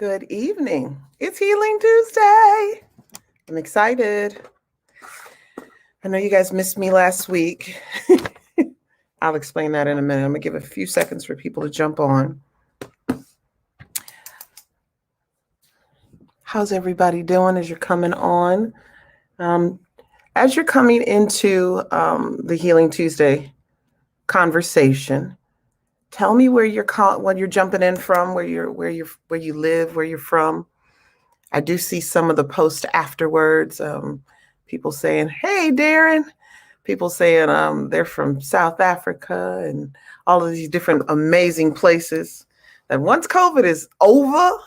Good evening. It's Healing Tuesday. I'm excited. I know you guys missed me last week. I'll explain that in a minute. I'm going to give a few seconds for people to jump on. How's everybody doing as you're coming on? As you're coming into the Healing Tuesday conversation, tell me where you're jumping in from, where you live, where you're from. I do see some of the posts afterwards. People saying, "Hey, Darren." People saying they're from South Africa and all of these different amazing places. That once COVID is over,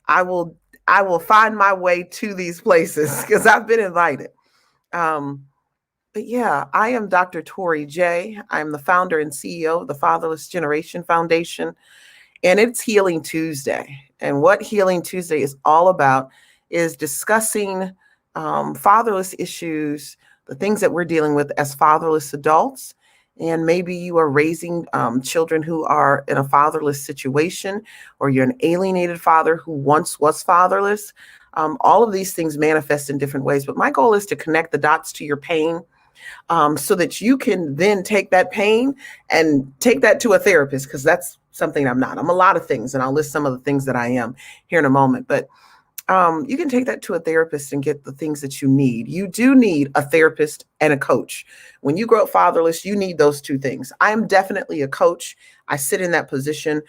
I will find my way to these places because I've been invited. But yeah, I am Dr. Tori J. I'm the founder and CEO of the Fatherless Generation Foundation, and it's Healing Tuesday. And what Healing Tuesday is all about is discussing fatherless issues, the things that we're dealing with as fatherless adults. And maybe you are raising children who are in a fatherless situation, or you're an alienated father who once was fatherless. All of these things manifest in different ways. But my goal is to connect the dots to your pain, so that you can then take that pain and take that to a therapist, because that's something I'm not. I'm a lot of things, and I'll list some of the things that I am here in a moment. But you can take that to a therapist and get the things that you need. You do need a therapist and a coach. When you grow up fatherless, you need those two things. I am definitely a coach. I sit in that position.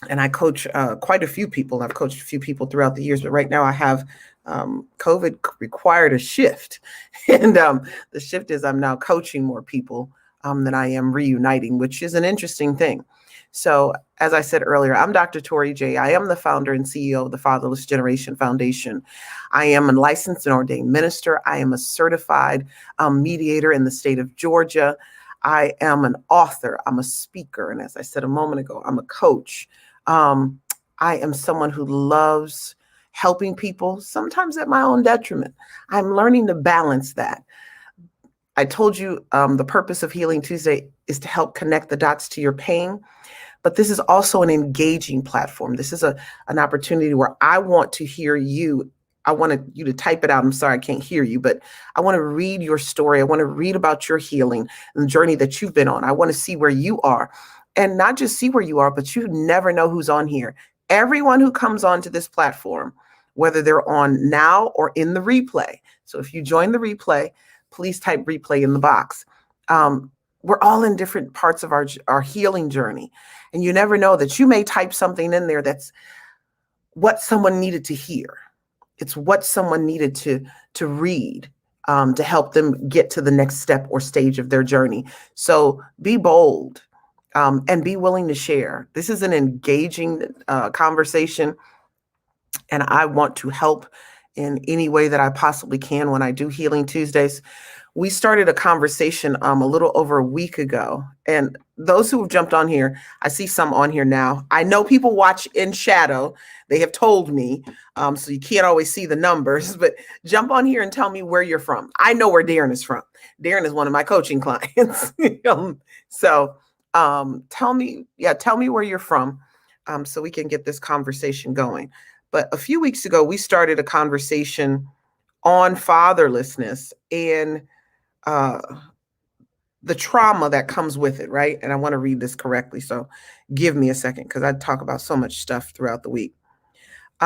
And I coach quite a few people. I've coached a few people throughout the years, but right now I have COVID required a shift. And the shift is I'm now coaching more people than I am reuniting, which is an interesting thing. So as I said earlier, I'm Dr. Tori J. I am the founder and CEO of the Fatherless Generation Foundation. I am a licensed and ordained minister. I am a certified mediator in the state of Georgia. I am an author. I'm a speaker. And as I said a moment ago, I'm a coach. I am someone who loves helping people, sometimes at my own detriment. I'm learning to balance that. I told you the purpose of Healing Tuesday is to help connect the dots to your pain, but this is also an engaging platform. This is an opportunity where I want to hear you. I want you to type it out. I'm sorry, I can't hear you, but I want to read your story. I want to read about your healing and the journey that you've been on. I want to see where you are, and not just see where you are, but you never know who's on here. Everyone who comes onto this platform, whether they're on now or in the replay. So if you join the replay, please type replay in the box. We're all in different parts of our healing journey. And you never know that you may type something in there that's what someone needed to hear. It's what someone needed to read to help them get to the next step or stage of their journey. So be bold and be willing to share. This is an engaging conversation, and I want to help in any way that I possibly can when I do Healing Tuesdays. We started a conversation a little over a week ago, and those who have jumped on here, I see some on here now. I know people watch in shadow. They have told me, so you can't always see the numbers, but jump on here and tell me where you're from. I know where Darren is from. Darren is one of my coaching clients. So tell me where you're from, so we can get this conversation going. But a few weeks ago, we started a conversation on fatherlessness and the trauma that comes with it, right? And I want to read this correctly, so give me a second, because I talk about so much stuff throughout the week. But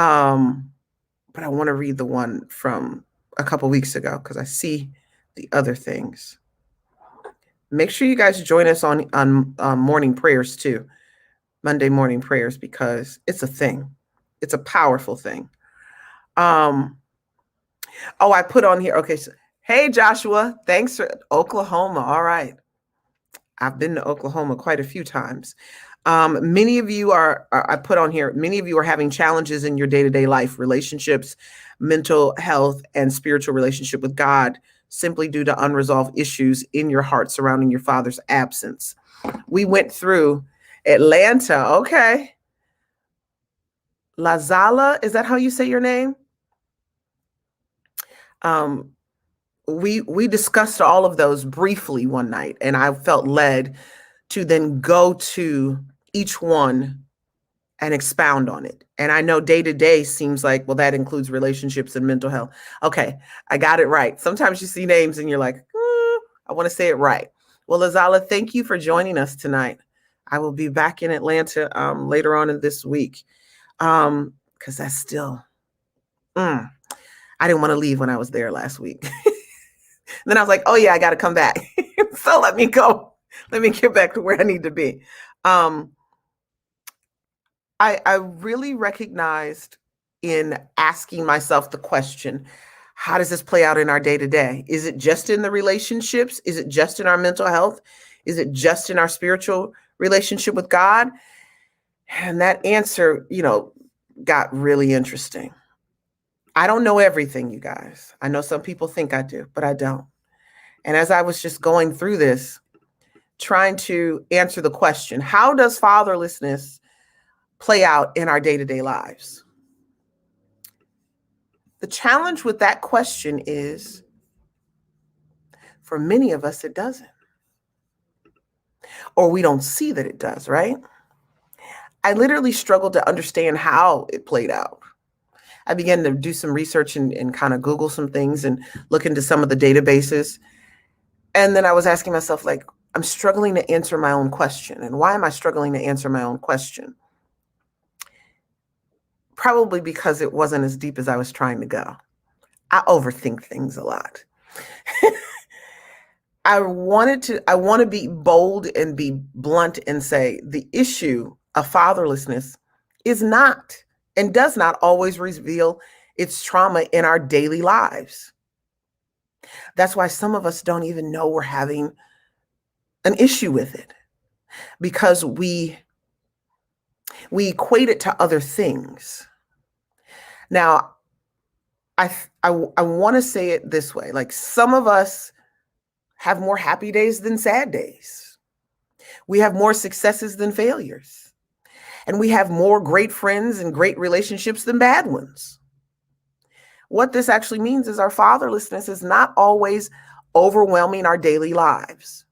I want to read the one from a couple weeks ago, because I see the other things. Make sure you guys join us on morning prayers too, Monday morning prayers, because it's a thing. It's a powerful thing. I put on here. Okay. So, hey, Joshua, thanks for Oklahoma. All right. I've been to Oklahoma quite a few times. Many of you I put on here, many of you are having challenges in your day-to-day life, relationships, mental health, and spiritual relationship with God, simply due to unresolved issues in your heart surrounding your father's absence. We went through Atlanta. Okay. Lazala, is that how you say your name? We discussed all of those briefly one night, and I felt led to then go to each one and expound on it. And I know day to day seems like, well, that includes relationships and mental health. Okay, I got it right. Sometimes you see names and you're like, I want to say it right. Well, Lazala, thank you for joining us tonight. I will be back in Atlanta later on in this week because that's still, I didn't want to leave when I was there last week. Then I was like, oh yeah, I got to come back. So let me go. Let me get back to where I need to be. I really recognized in asking myself the question, how does this play out in our day to day? Is it just in the relationships? Is it just in our mental health? Is it just in our spiritual relationship with God? And that answer, got really interesting. I don't know everything, you guys. I know some people think I do, but I don't. And as I was just going through this, trying to answer the question, how does fatherlessness play out in our day-to-day lives? The challenge with that question is, for many of us, it doesn't. Or we don't see that it does, right? I literally struggled to understand how it played out. I began to do some research and kind of Google some things and look into some of the databases. And then I was asking myself, like, I'm struggling to answer my own question. And why am I struggling to answer my own question? Probably because it wasn't as deep as I was trying to go. I overthink things a lot. I want to be bold and be blunt and say the issue of fatherlessness is not and does not always reveal its trauma in our daily lives. That's why some of us don't even know we're having an issue with it, because we equate it to other things. Now, I want to say it this way, like some of us have more happy days than sad days. We have more successes than failures. And we have more great friends and great relationships than bad ones. What this actually means is our fatherlessness is not always overwhelming our daily lives.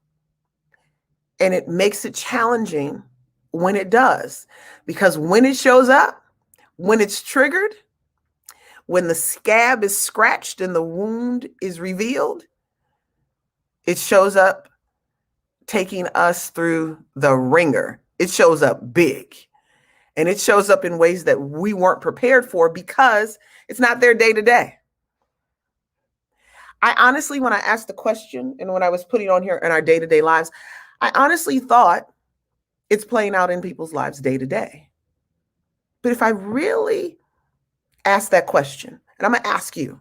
And it makes it challenging when it does, because when it shows up, when it's triggered, when the scab is scratched and the wound is revealed, it shows up taking us through the ringer. It shows up big. And it shows up in ways that we weren't prepared for because it's not their day to day. I honestly, when I asked the question and when I was putting on here in our day to day lives, I honestly thought it's playing out in people's lives day to day. But if I really ask that question, and I'm going to ask you,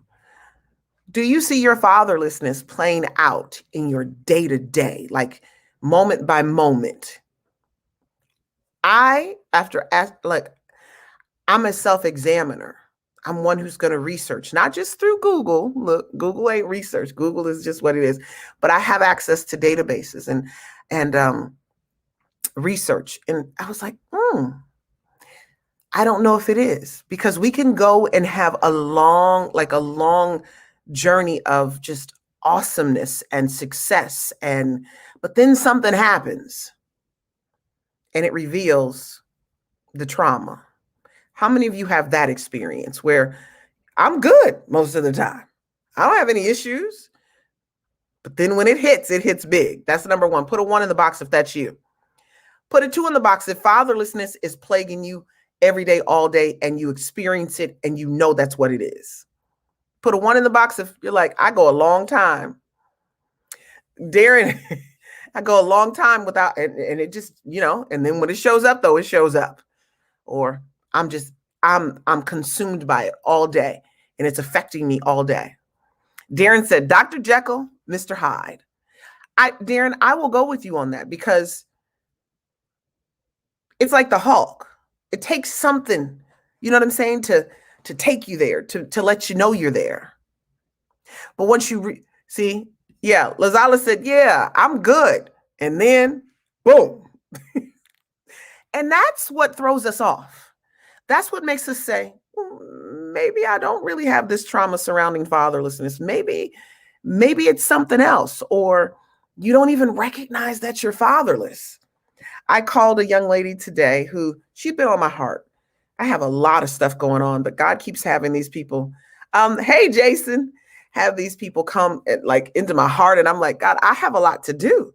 do you see your fatherlessness playing out in your day to day, like moment by moment? I'm a self-examiner. I'm one who's going to research, not just through Google. Look, Google ain't research. Google is just what it is. But I have access to databases and research. And I was like, I don't know if it is, because we can go and have a long journey of just awesomeness and success. But then something happens and it reveals the trauma. How many of you have that experience where I'm good most of the time? I don't have any issues. But then when it hits big. That's number one. Put a 1 in the box if that's you. Put a 2 in the box if fatherlessness is plaguing you every day, all day, and you experience it and you know that's what it is. Put a 1 in the box if you're like, I go a long time. Darren, I go a long time without, and it just, and then when it shows up though, it shows up. Or I'm consumed by it all day and it's affecting me all day. Darren said, Dr. Jekyll, Mr. Hyde. Darren, I will go with you on that, because it's like the Hulk. It takes something, you know what I'm saying, to take you there, to let you know you're there. But once you see, Lazala said, yeah, I'm good. And then boom. And that's what throws us off. That's what makes us say, maybe I don't really have this trauma surrounding fatherlessness. Maybe it's something else, or you don't even recognize that you're fatherless. I called a young lady today who she'd been on my heart. I have a lot of stuff going on, but God keeps having these people. Hey, Jason, have these people come like into my heart, and I'm like, God, I have a lot to do,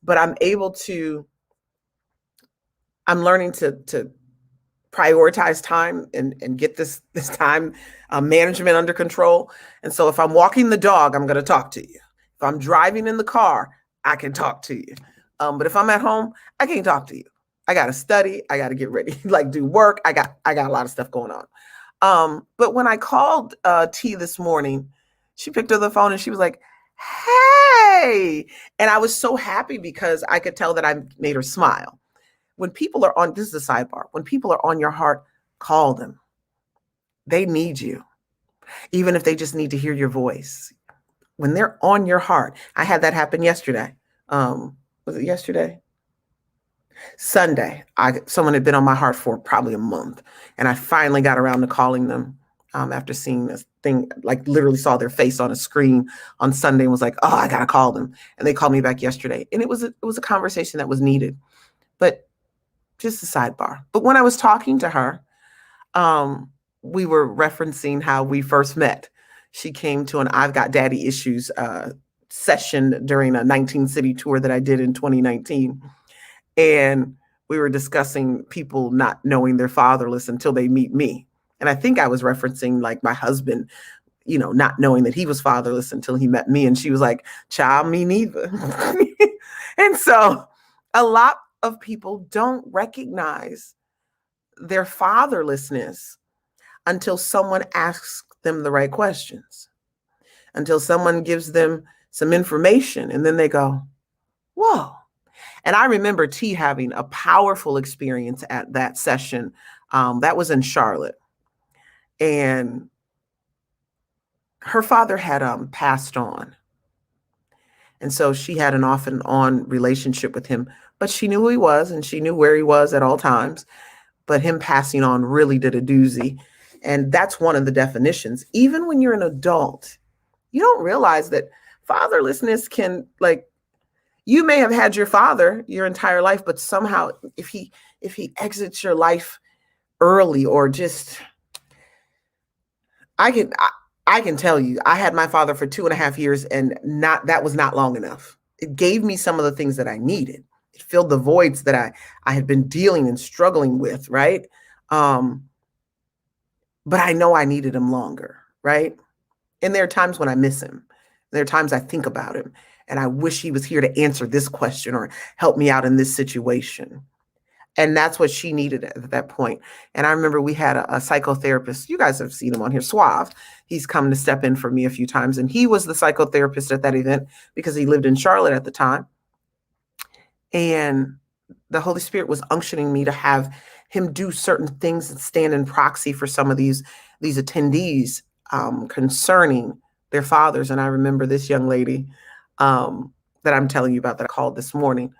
but I'm able to. I'm learning to prioritize time and get this time management under control. And so if I'm walking the dog, I'm going to talk to you. If I'm driving in the car, I can talk to you. But if I'm at home, I can't talk to you. I got to study. I got to get ready, like do work. I got a lot of stuff going on. But when I called T this morning, she picked up the phone and she was like, "Hey," and I was so happy because I could tell that I made her smile. When people are on, this is a sidebar, when people are on your heart, call them. They need you, even if they just need to hear your voice. When they're on your heart, I had that happen yesterday. Was it yesterday? Sunday. Someone had been on my heart for probably a month, and I finally got around to calling them after seeing this thing, like literally saw their face on a screen on Sunday and was like, "Oh, I gotta call them." And they called me back yesterday, and it was a conversation that was needed. But just a sidebar. But when I was talking to her, we were referencing how we first met. She came to an I've Got Daddy Issues session during a 19 city tour that I did in 2019. And we were discussing people not knowing they're fatherless until they meet me. And I think I was referencing like my husband, not knowing that he was fatherless until he met me. And she was like, "Child, me neither." And so a lot of people don't recognize their fatherlessness until someone asks them the right questions, until someone gives them some information, and then they go, "Whoa." And I remember T having a powerful experience at that session. That was in Charlotte. And her father had passed on. And so she had an off and on relationship with him, but she knew who he was and she knew where he was at all times. But him passing on really did a doozy. And that's one of the definitions. Even when you're an adult, you don't realize that fatherlessness can, like, you may have had your father your entire life, but somehow if he exits your life early, or just, I can tell you, I had my father for 2.5 years, and that was not long enough. It gave me some of the things that I needed. It filled the voids that I had been dealing and struggling with, right? But I know I needed him longer, right? And there are times when I miss him. There are times I think about him and I wish he was here to answer this question or help me out in this situation. And that's what she needed at that point. And I remember we had a psychotherapist. You guys have seen him on here, Suave. He's come to step in for me a few times. And he was the psychotherapist at that event because he lived in Charlotte at the time. And the Holy Spirit was unctioning me to have him do certain things and stand in proxy for some of these attendees concerning their fathers. And I remember this young lady that I'm telling you about that I called this morning.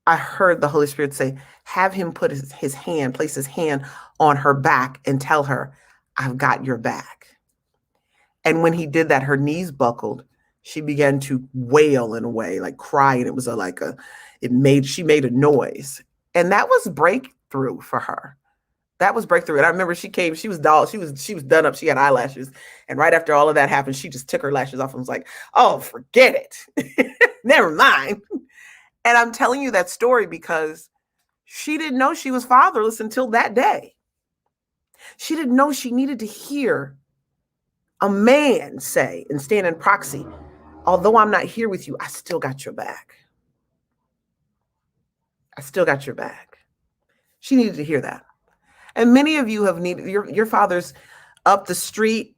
I heard the Holy Spirit say, have him put place his hand on her back and tell her, "I've got your back." And when he did that, her knees buckled. She began to wail in a way, like cry. And it was she made a noise. And that was breakthrough for her. That was breakthrough. And I remember she came, she was dull. She was done up. She had eyelashes. And right after all of that happened, she just took her lashes off and was like, "Oh, forget it." Never mind. And I'm telling you that story because she didn't know she was fatherless until that day. She didn't know she needed to hear a man say and stand in proxy, "Although I'm not here with you, I still got your back. I still got your back." She needed to hear that. And many of you have needed your father's up the street,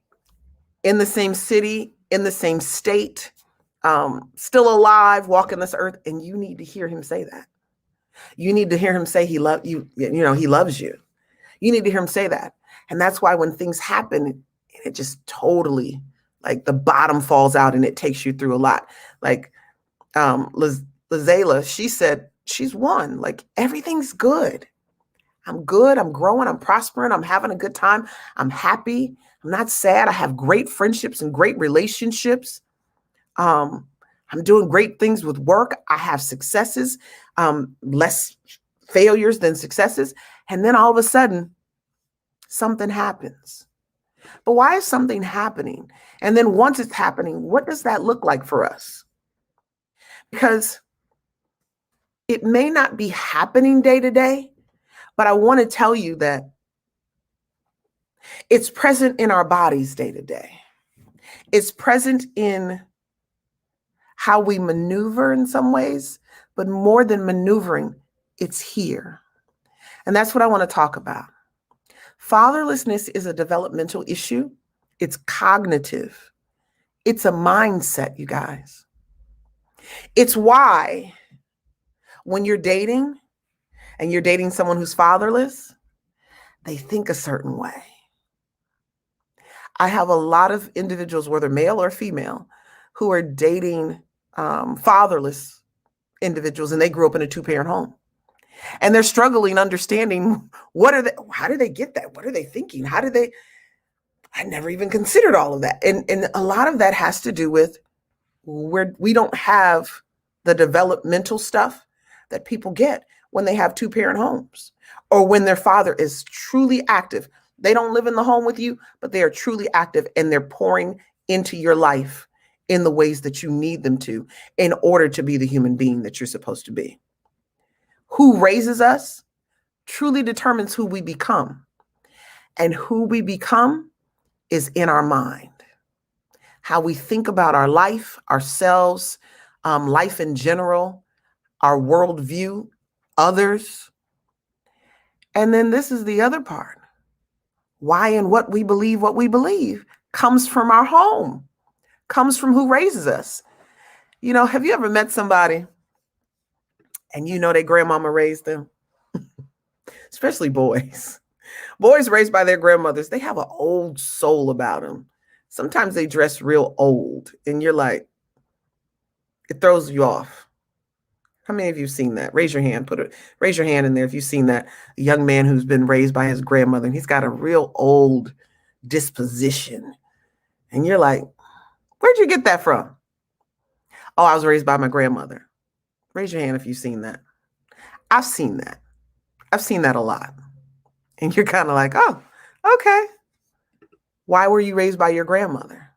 in the same city, in the same state, still alive, walking this earth, and you need to hear him say that. You need to hear him say he loves you. He loves you. You need to hear him say that. And that's why when things happen, it just totally, like, the bottom falls out and it takes you through a lot. Like Lazela, she said she's won. Like, everything's good. I'm good. I'm growing. I'm prospering. I'm having a good time. I'm happy. I'm not sad. I have great friendships and great relationships. I'm I'm doing great things with work. I have successes, less failures than successes. And then all of a sudden, something happens. But why is something happening? And then once it's happening, what does that look like for us? Because it may not be happening day to day, but I want to tell you that it's present in our bodies day to day. It's present in how we maneuver in some ways, but more than maneuvering, it's here. And that's what I want to talk about. Fatherlessness is a developmental issue. It's cognitive. It's a mindset, you guys. It's why when you're dating and you're dating someone who's fatherless, they think a certain way. I have a lot of individuals, whether male or female, who are dating fatherless individuals, and they grew up in a two-parent home. And they're struggling understanding how do they get that? What are they thinking? I never even considered all of that. And a lot of that has to do with where we don't have the developmental stuff that people get when they have two-parent homes or when their father is truly active. They don't live in the home with you, but they are truly active and they're pouring into your life in the ways that you need them to in order to be the human being that you're supposed to be. Who raises us truly determines who we become. And who we become is in our mind. How we think about our life, ourselves, life in general, our worldview, others. And then this is the other part. Why and what we believe comes from our home, comes from who raises us. You know, have you ever met somebody and you know their grandmama raised them? Especially boys. Boys raised by their grandmothers, they have an old soul about them. Sometimes they dress real old and you're like, it throws you off. How many of you have seen that? Raise your hand. Raise your hand in there if you've seen that. A young man who's been raised by his grandmother and he's got a real old disposition. And you're like, where'd you get that from? Oh, I was raised by my grandmother. Raise your hand if you've seen that. I've seen that. I've seen that a lot. And you're kind of like, oh, okay. Why were you raised by your grandmother?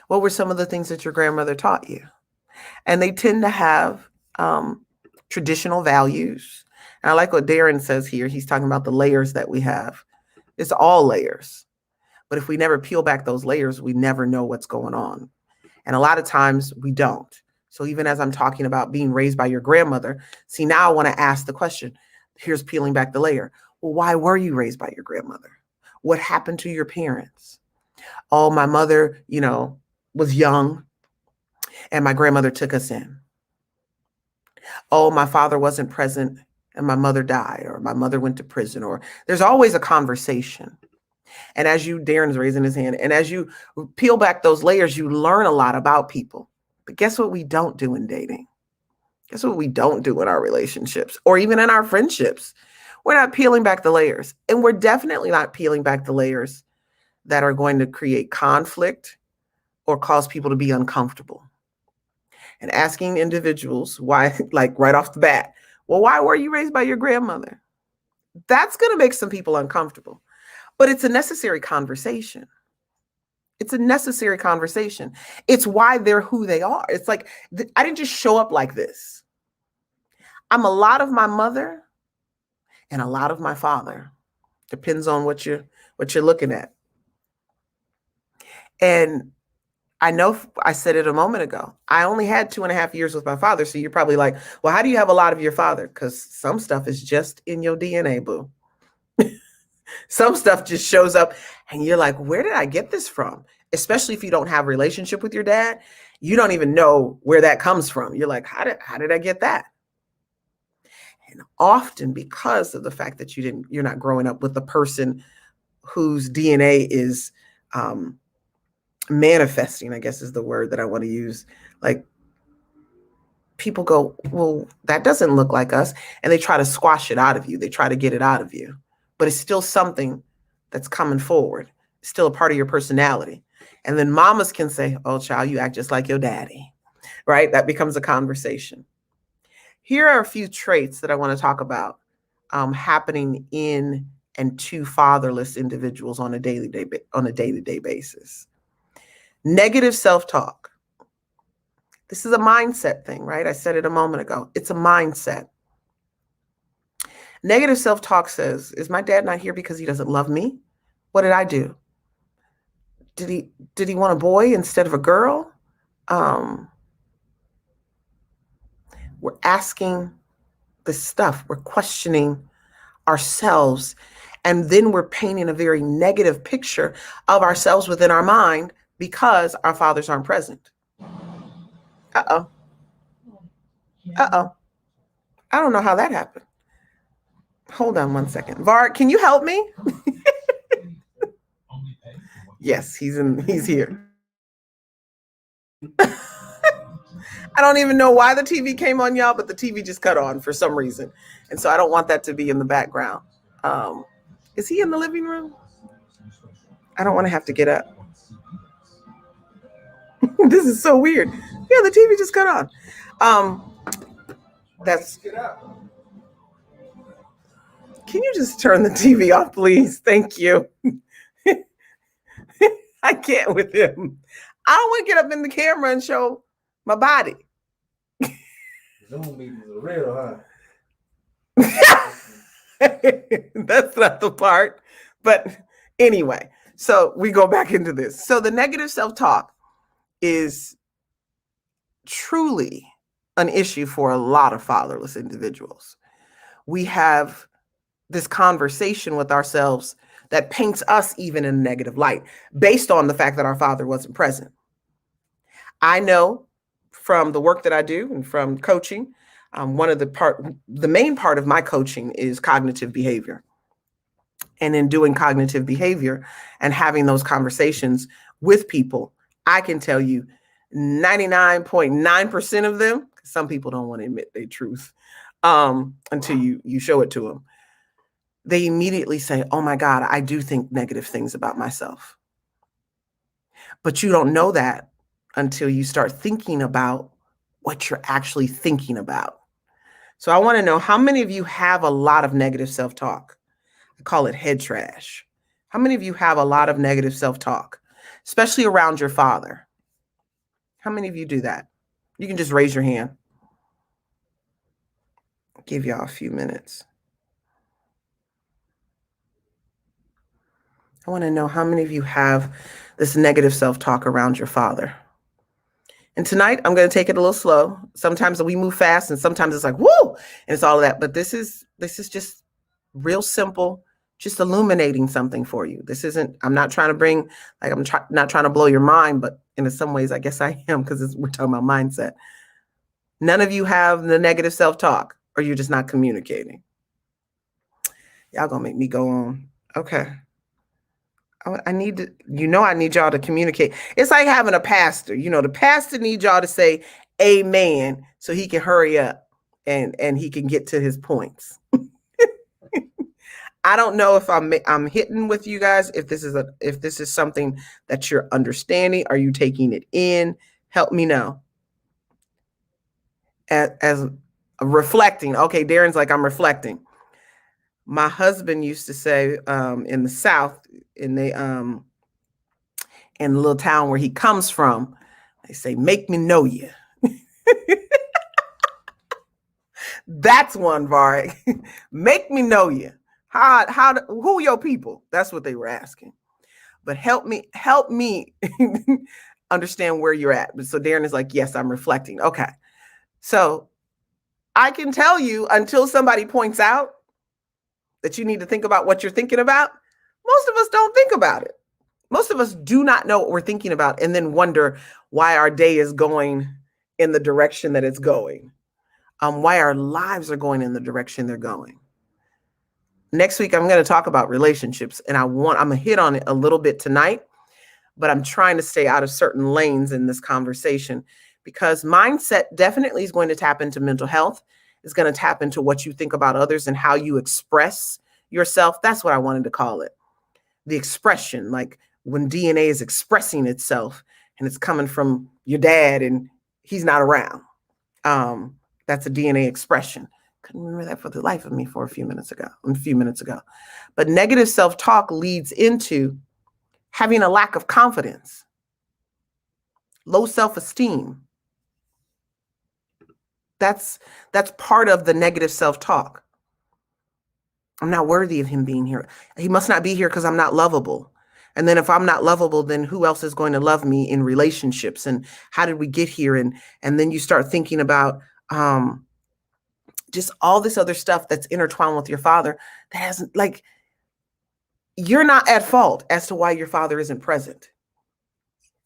What were some of the things that your grandmother taught you? And they tend to have traditional values. And I like what Darren says here. He's talking about the layers that we have. It's all layers. But if we never peel back those layers, we never know what's going on. And a lot of times we don't. So even as I'm talking about being raised by your grandmother, see, now I want to ask the question. Here's peeling back the layer. Well, why were you raised by your grandmother? What happened to your parents? Oh, my mother, was young and my grandmother took us in. Oh, my father wasn't present and my mother died, or my mother went to prison, or there's always a conversation. And as Darren's raising his hand, and as you peel back those layers, you learn a lot about people. But guess what we don't do in dating? Guess what we don't do in our relationships or even in our friendships? We're not peeling back the layers. And we're definitely not peeling back the layers that are going to create conflict or cause people to be uncomfortable. And asking individuals why, like right off the bat, well, why were you raised by your grandmother? That's going to make some people uncomfortable, but it's a necessary conversation. It's a necessary conversation. It's why they're who they are. It's like, I didn't just show up like this. I'm a lot of my mother and a lot of my father. Depends on what you're looking at. And I know I said it a moment ago. I only had 2.5 years with my father. So you're probably like, well, how do you have a lot of your father? Because some stuff is just in your DNA, boo. Some stuff just shows up and you're like, where did I get this from? Especially if you don't have a relationship with your dad, you don't even know where that comes from. You're like, how did I get that? And often because of the fact that you're not growing up with the person whose DNA is manifesting, I guess is the word that I want to use. Like, people go, well, that doesn't look like us. And they try to squash it out of you. They try to get it out of you. But it's still something that's coming forward. It's still a part of your personality. And then mamas can say, oh, child, you act just like your daddy. right? That becomes a conversation. Here are a few traits that I want to talk about happening in and to fatherless individuals on a day-to-day basis. Negative self-talk. This is a mindset thing, right? I said it a moment ago. It's a mindset. Negative self-talk says, is my dad not here because he doesn't love me? What did I do? Did he want a boy instead of a girl? We're asking this stuff. We're questioning ourselves. And then we're painting a very negative picture of ourselves within our mind because our fathers aren't present. Uh-oh. Uh-oh. I don't know how that happened. Hold on one second. Var, can you help me? Yes, he's here. I don't even know why the TV came on, y'all, but the TV just cut on for some reason. And so I don't want that to be in the background. Is he in the living room? I don't want to have to get up. This is so weird. Yeah, the TV just cut on. That's. Can you just turn the TV off, please? Thank you. I can't with him. I don't want to get up in the camera and show my body. Zoom meetings are real, huh? That's not the part. But anyway, so we go back into this. So the negative self-talk is truly an issue for a lot of fatherless individuals. We have this conversation with ourselves that paints us even in a negative light based on the fact that our father wasn't present. I know from the work that I do and from coaching, the main part of my coaching is cognitive behavior. And in doing cognitive behavior and having those conversations with people, I can tell you 99.9% of them, some people don't want to admit their truth until you show it to them. They immediately say, oh my God, I do think negative things about myself. But you don't know that until you start thinking about what you're actually thinking about. So I want to know, how many of you have a lot of negative self-talk? I call it head trash. How many of you have a lot of negative self-talk, especially around your father? How many of you do that? You can just raise your hand. I'll give y'all a few minutes. I want to know how many of you have this negative self-talk around your father. And tonight, I'm going to take it a little slow. Sometimes we move fast and sometimes it's like, woo, and it's all of that. But this is just real simple, just illuminating something for you. This isn't, I'm not trying to bring, like, not trying to blow your mind, but in some ways, I guess I am, because we're talking about mindset. None of you have the negative self-talk, or you're just not communicating. Y'all gonna make me go on. Okay. I need y'all to communicate. It's like having a pastor. The pastor needs y'all to say amen so he can hurry up and he can get to his points. I don't know if I'm hitting with you guys, if this is something that you're understanding. Are you taking it in? Help me know. As reflecting. Okay, Darren's like, I'm reflecting. My husband used to say in the South, in the little town where he comes from, they say, make me know you. That's one, Var. Make me know you. Who are your people? That's what they were asking. But help me understand where you're at. So Darren is like, yes, I'm reflecting. Okay. So I can tell you, until somebody points out that you need to think about what you're thinking about, most of us don't think about it. Most of us do not know what we're thinking about and then wonder why our day is going in the direction that it's going, why our lives are going in the direction they're going. Next week, I'm going to talk about relationships, and I'm going to hit on it a little bit tonight, but I'm trying to stay out of certain lanes in this conversation, because mindset definitely is going to tap into mental health. It's going to tap into what you think about others and how you express yourself. That's what I wanted to call it. The expression, like when DNA is expressing itself and it's coming from your dad and he's not around. That's a DNA expression. Couldn't remember that for the life of me for a few minutes ago. But negative self-talk leads into having a lack of confidence, low self-esteem. That's part of the negative self-talk. I'm not worthy of him being here. He must not be here because I'm not lovable. And then if I'm not lovable, then who else is going to love me in relationships? And how did we get here? And then you start thinking about just all this other stuff that's intertwined with your father that hasn't, like, you're not at fault as to why your father isn't present.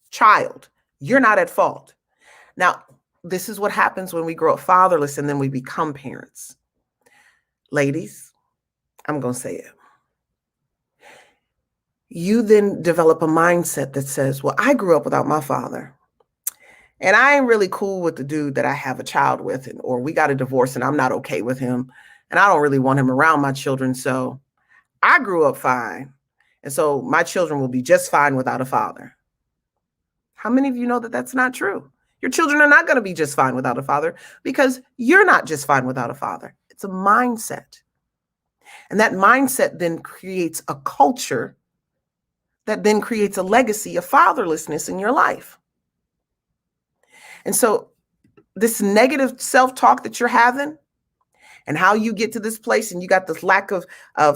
Child, you're not at fault. Now, this is what happens when we grow up fatherless and then we become parents. Ladies, I'm going to say it. You then develop a mindset that says, well, I grew up without my father. And I ain't really cool with the dude that I have a child with, or we got a divorce and I'm not okay with him. And I don't really want him around my children. So I grew up fine. And so my children will be just fine without a father. How many of you know that that's not true? Your children are not going to be just fine without a father because you're not just fine without a father. It's a mindset. And that mindset then creates a culture that then creates a legacy of fatherlessness in your life. And so this negative self-talk that you're having and how you get to this place and you got this lack of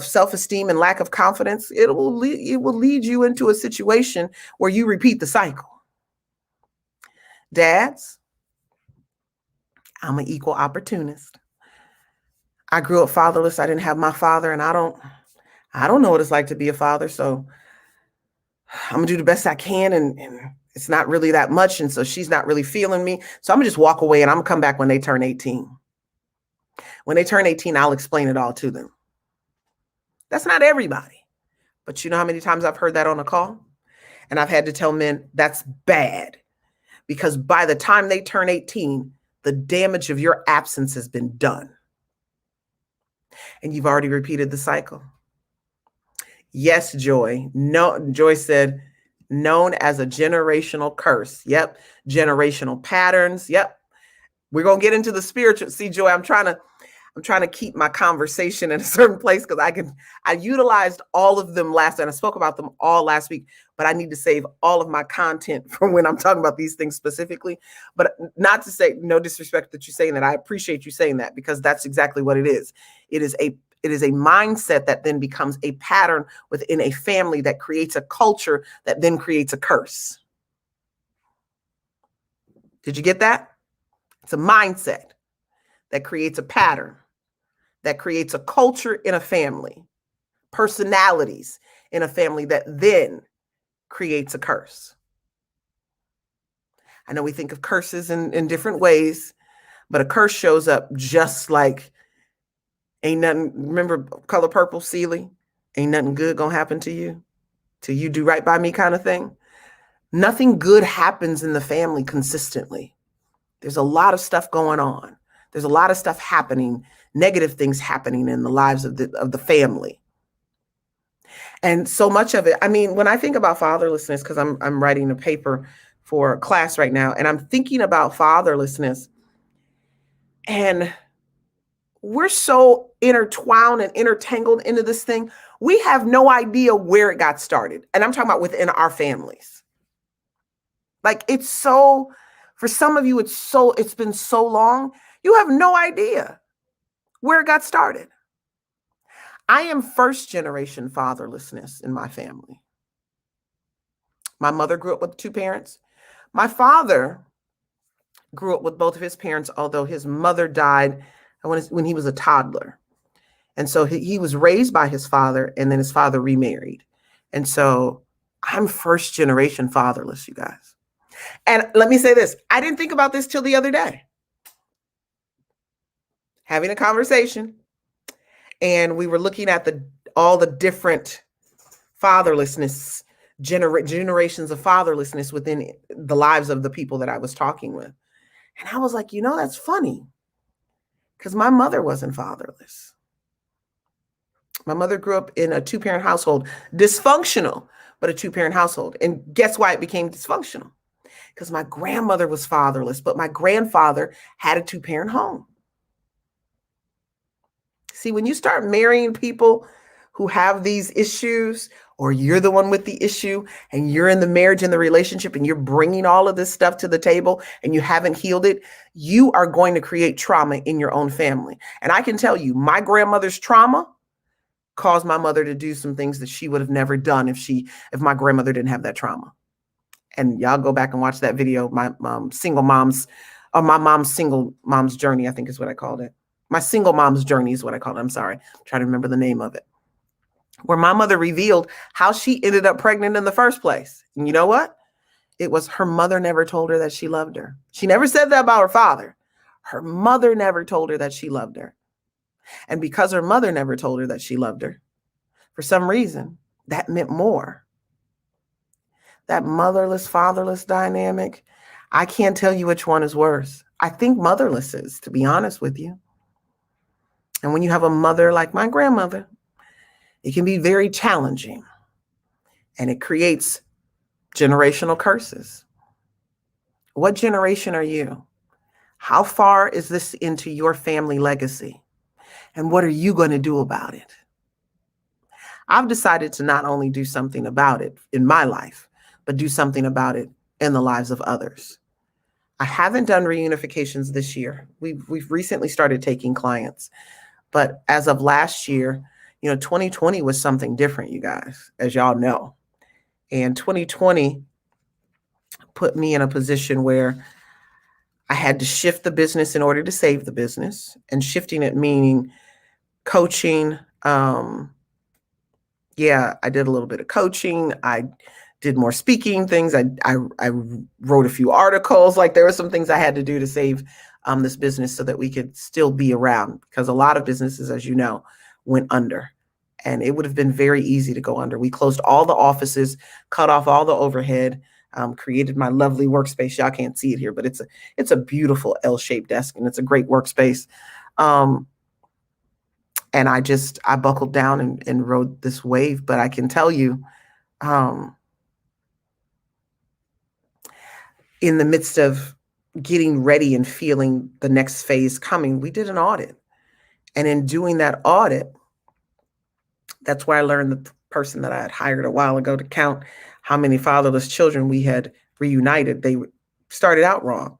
self-esteem and lack of confidence, it will lead you into a situation where you repeat the cycle. Dads, I'm an equal opportunist. I grew up fatherless. I didn't have my father, and I don't know what it's like to be a father. So I'm gonna do the best I can, and it's not really that much. And so she's not really feeling me. So I'm gonna just walk away and I'm gonna come back when they turn 18. When they turn 18, I'll explain it all to them. That's not everybody. But you know how many times I've heard that on a call? And I've had to tell men that's bad. Because by the time they turn 18, the damage of your absence has been done. And you've already repeated the cycle. Yes, Joy. No, Joy said, known as a generational curse. Yep. Generational patterns. Yep. We're going to get into the spiritual. See, Joy, I'm trying to keep my conversation in a certain place because I utilized all of them last, and I spoke about them all last week, but I need to save all of my content for when I'm talking about these things specifically. But not to say, no disrespect that you're saying that. I appreciate you saying that because that's exactly what it is. It is a mindset that then becomes a pattern within a family that creates a culture that then creates a curse. Did you get that? It's a mindset that creates a pattern, that creates a culture in a family, personalities in a family that then creates a curse. I know we think of curses in different ways, but a curse shows up just like ain't nothing. Remember Color Purple, Sealy? Ain't nothing good gonna happen to you till you do right by me kind of thing. Nothing good happens in the family consistently. There's a lot of stuff going on. There's a lot of stuff happening, negative things happening in the lives of the family. And so much of it, I mean, when I think about fatherlessness, because I'm writing a paper for a class right now, and I'm thinking about fatherlessness, and we're so intertwined and intertangled into this thing, we have no idea where it got started. And I'm talking about within our families. Like, it's so, for some of you, it's been so long, you have no idea where it got started. I am first generation fatherlessness in my family. My mother grew up with two parents. My father grew up with both of his parents, although his mother died when he was a toddler. And so he was raised by his father, and then his father remarried. And so I'm first generation fatherless, you guys. And let me say this, I didn't think about this till the other day. Having a conversation, and we were looking at all the different fatherlessness, generations of fatherlessness within the lives of the people that I was talking with. And I was like, that's funny, because my mother wasn't fatherless. My mother grew up in a two-parent household, dysfunctional, but a two-parent household. And guess why it became dysfunctional? because my grandmother was fatherless, but my grandfather had a 2-parent home. See, when you start marrying people who have these issues, or you're the one with the issue and you're in the marriage and the relationship and you're bringing all of this stuff to the table and you haven't healed it, you are going to create trauma in your own family. And I can tell you, my grandmother's trauma caused my mother to do some things that she would have never done if my grandmother didn't have that trauma. And y'all go back and watch that video, my single mom's single mom's journey, I think is what I called it. My single mom's journey is what I called it. I'm sorry. I'm trying to remember the name of it. Where my mother revealed how she ended up pregnant in the first place. And you know what? It was her mother never told her that she loved her. She never said that about her father. Her mother never told her that she loved her. And because her mother never told her that she loved her, for some reason, that meant more. That motherless, fatherless dynamic, I can't tell you which one is worse. I think motherless is, to be honest with you. And when you have a mother like my grandmother, it can be very challenging. And it creates generational curses. What generation are you? How far is this into your family legacy? And what are you going to do about it? I've decided to not only do something about it in my life, but do something about it in the lives of others. I haven't done reunifications this year. We've recently started taking clients, but as of last year, 2020 was something different, you guys, as y'all know. And 2020 put me in a position where I had to shift the business in order to save the business, and shifting it meaning coaching. I did a little bit of coaching. I did more speaking things. I wrote a few articles. Like, there were some things I had to do to save this business so that we could still be around, because a lot of businesses, as you know, went under, and it would have been very easy to go under. We closed all the offices, cut off all the overhead, created my lovely workspace. Y'all can't see it here, but it's a beautiful L-shaped desk, and it's a great workspace. And I buckled down and rode this wave. But I can tell you, in the midst of getting ready and feeling the next phase coming, we did an audit. And in doing that audit, that's where I learned the person that I had hired a while ago to count how many fatherless children we had reunited. They started out wrong.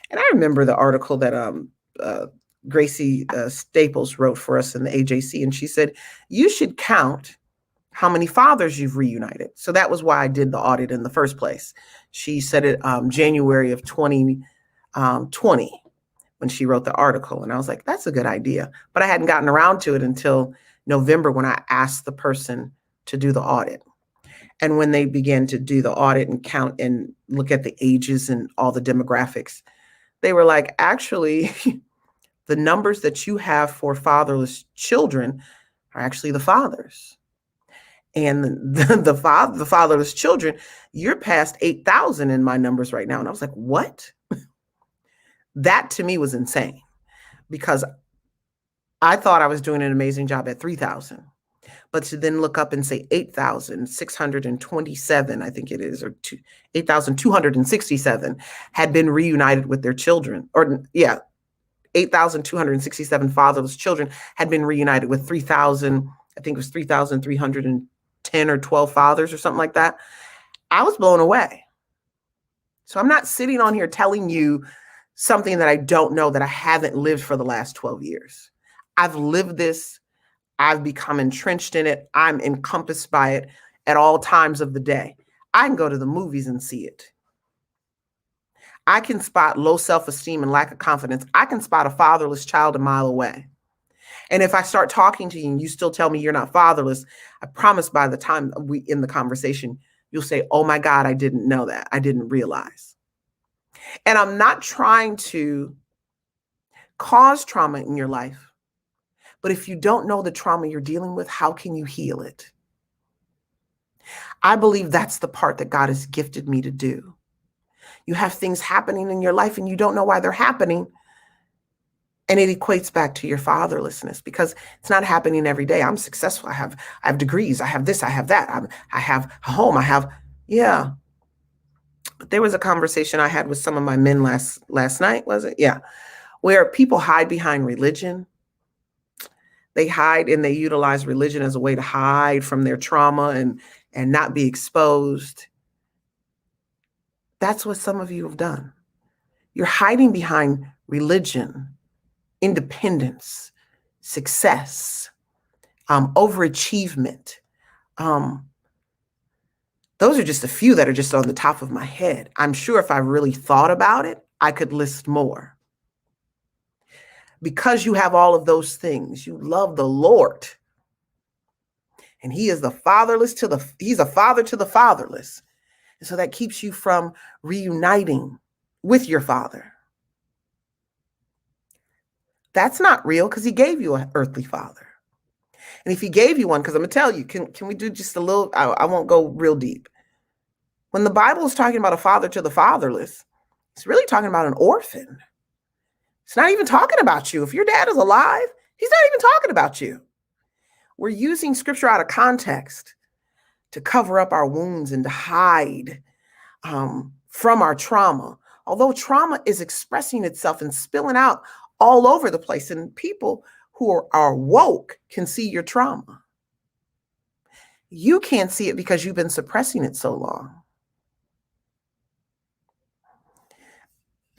And I remember the article that Gracie Staples wrote for us in the AJC. And she said, you should count how many fathers you've reunited. So that was why I did the audit in the first place. She said it January of 2020 when she wrote the article. And I was like, that's a good idea. But I hadn't gotten around to it until November, when I asked the person to do the audit. And when they began to do the audit and count and look at the ages and all the demographics, they were like, actually, the numbers that you have for fatherless children are actually the fathers. And the fatherless children, you're past 8,000 in my numbers right now. And I was like, what? That to me was insane, because I thought I was doing an amazing job at 3,000. But to then look up and say 8,627, I think it is, or 8,267 had been reunited with their children. 8,267 fatherless children had been reunited with 3,000, I think it was 3,310 or 12 fathers or something like that. I was blown away. So I'm not sitting on here telling you something that I don't know, that I haven't lived for the last 12 years. I've lived this. I've become entrenched in it. I'm encompassed by it at all times of the day. I can go to the movies and see it. I can spot low self-esteem and lack of confidence. I can spot a fatherless child a mile away. And if I start talking to you and you still tell me you're not fatherless, I promise by the time we in the conversation, you'll say, oh my God, I didn't know that. I didn't realize. And I'm not trying to cause trauma in your life. But if you don't know the trauma you're dealing with, how can you heal it? I believe that's the part that God has gifted me to do. You have things happening in your life and you don't know why they're happening. And it equates back to your fatherlessness, because it's not happening every day. I'm successful. I have degrees. I have this. I have that. I have a home. Yeah. But there was a conversation I had with some of my men last night, was it? Yeah. Where people hide behind religion. They hide and they utilize religion as a way to hide from their trauma and not be exposed. That's what some of you have done. You're hiding behind religion, independence, success, overachievement. Those are just a few that are just on the top of my head. I'm sure if I really thought about it, I could list more. Because you have all of those things, you love the Lord. And he is the fatherless he's a father to the fatherless. And so that keeps you from reuniting with your father. That's not real because he gave you an earthly father. And if he gave you one, because I'm going to tell you, can we do just a little, I won't go real deep. When the Bible is talking about a father to the fatherless, it's really talking about an orphan. It's not even talking about you. If your dad is alive, he's not even talking about you. We're using scripture out of context to cover up our wounds and to hide from our trauma. Although trauma is expressing itself and spilling out all over the place, and people who are woke can see your trauma. You can't see it because you've been suppressing it so long.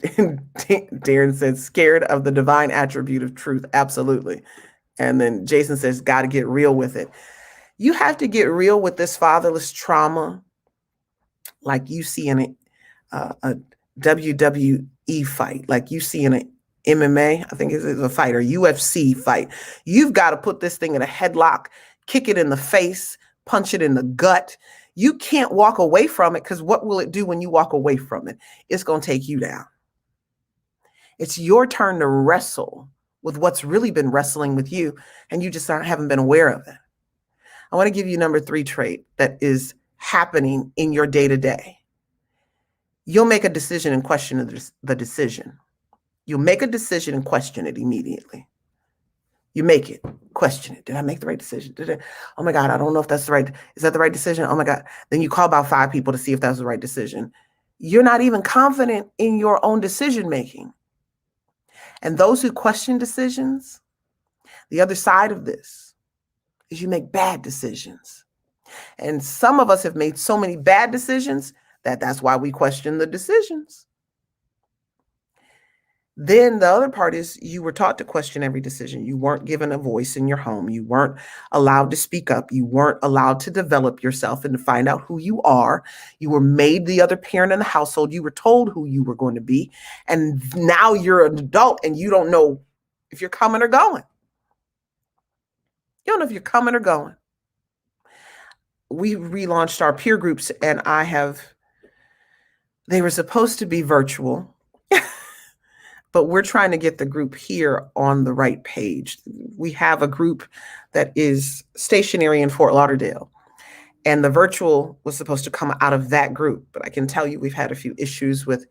Darren said, scared of the divine attribute of truth. Absolutely. And then Jason says, got to get real with it. You have to get real with this fatherless trauma like you see in a WWE fight, like you see in an MMA, I think it's a fight, or UFC fight. You've got to put this thing in a headlock, kick it in the face, punch it in the gut. You can't walk away from it because what will it do when you walk away from it? It's going to take you down. It's your turn to wrestle with what's really been wrestling with you, and you just haven't been aware of it. I want to give you number 3 trait that is happening in your day-to-day. You'll make a decision and question the decision. You'll make a decision and question it immediately. You make it, question it. Did I make the right decision? Oh my God, I don't know if that's the right, is that the right decision? Oh my God. Then you call about 5 people to see if that's the right decision. You're not even confident in your own decision-making. And those who question decisions, the other side of this is you make bad decisions. And some of us have made so many bad decisions that's why we question the decisions. Then the other part is you were taught to question every decision. You weren't given a voice in your home. You weren't allowed to speak up. You weren't allowed to develop yourself and to find out who you are. You were made the other parent in the household. You were told who you were going to be. And now you're an adult and you don't know if you're coming or going. You don't know if you're coming or going. We relaunched our peer groups and they were supposed to be virtual, but we're trying to get the group here on the right page. We have a group that is stationary in Fort Lauderdale, and the virtual was supposed to come out of that group. But I can tell you we've had a few issues with,